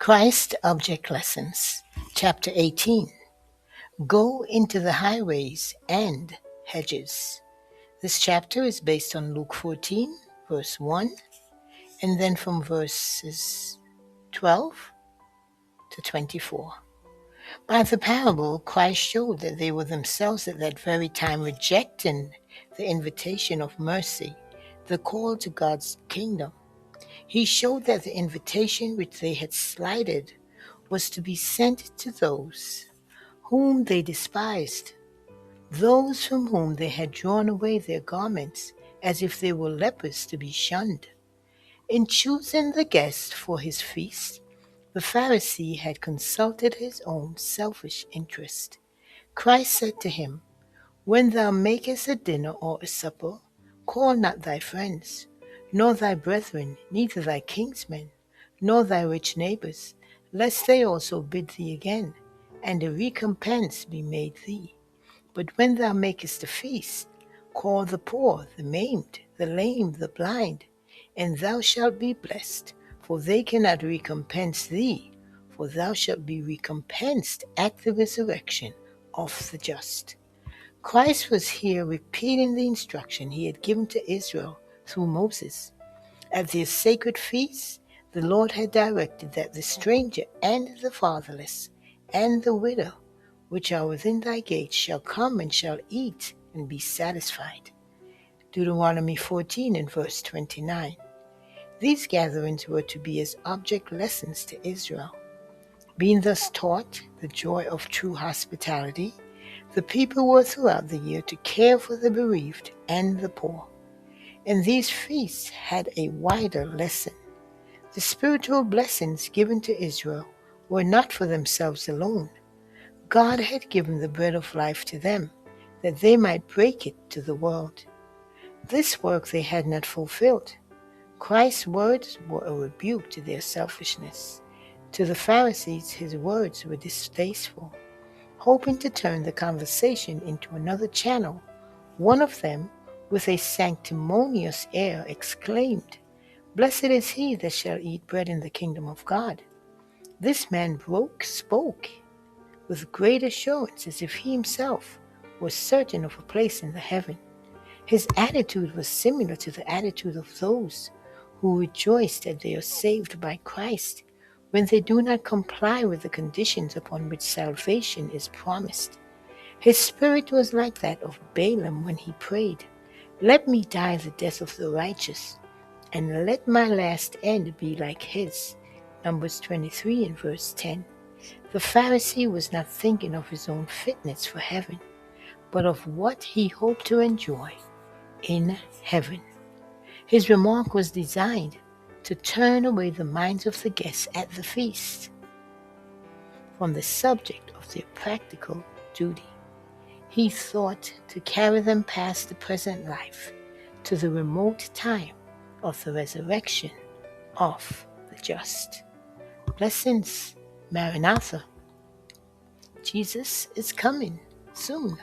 Christ Object Lessons, Chapter 18. Go into the highways and hedges. This chapter is based on Luke 14, verse 1, and then from verses 12 to 24. By the parable, Christ showed that they were themselves at that very time rejecting the invitation of mercy, the call to God's kingdom. He showed that the invitation which they had slighted was to be sent to those whom they despised, those from whom they had drawn away their garments as if they were lepers to be shunned. In choosing the guest for his feast, the Pharisee had consulted his own selfish interest. Christ said to him, "When thou makest a dinner or a supper, call not thy friends, nor thy brethren, neither thy kinsmen, nor thy rich neighbors, lest they also bid thee again, and a recompense be made thee. But when thou makest a feast, call the poor, the maimed, the lame, the blind, and thou shalt be blessed, for they cannot recompense thee, for thou shalt be recompensed at the resurrection of the just." Christ was here repeating the instruction he had given to Israel through Moses. At their sacred feasts, the Lord had directed that the stranger and the fatherless and the widow, which are within thy gates, shall come and shall eat and be satisfied. Deuteronomy 14 and verse 29. These gatherings were to be as object lessons to Israel. Being thus taught the joy of true hospitality, the people were throughout the year to care for the bereaved and the poor. And these feasts had a wider lesson. The spiritual blessings given to Israel were not for themselves alone. God had given the bread of life to them, that they might break it to the world. This work they had not fulfilled. Christ's words were a rebuke to their selfishness. To the Pharisees, his words were distasteful. Hoping to turn the conversation into another channel, one of them, with a sanctimonious air, exclaimed, "Blessed is he that shall eat bread in the kingdom of God." This man spoke with great assurance as if he himself was certain of a place in the heaven. His attitude was similar to the attitude of those who rejoice that they are saved by Christ when they do not comply with the conditions upon which salvation is promised. His spirit was like that of Balaam when he prayed, "Let me die the death of the righteous, and let my last end be like his." Numbers 23 and verse 10. The Pharisee was not thinking of his own fitness for heaven, but of what he hoped to enjoy in heaven. His remark was designed to turn away the minds of the guests at the feast from the subject of their practical duty. He thought to carry them past the present life to the remote time of the resurrection of the just. Blessings, Maranatha. Jesus is coming soon.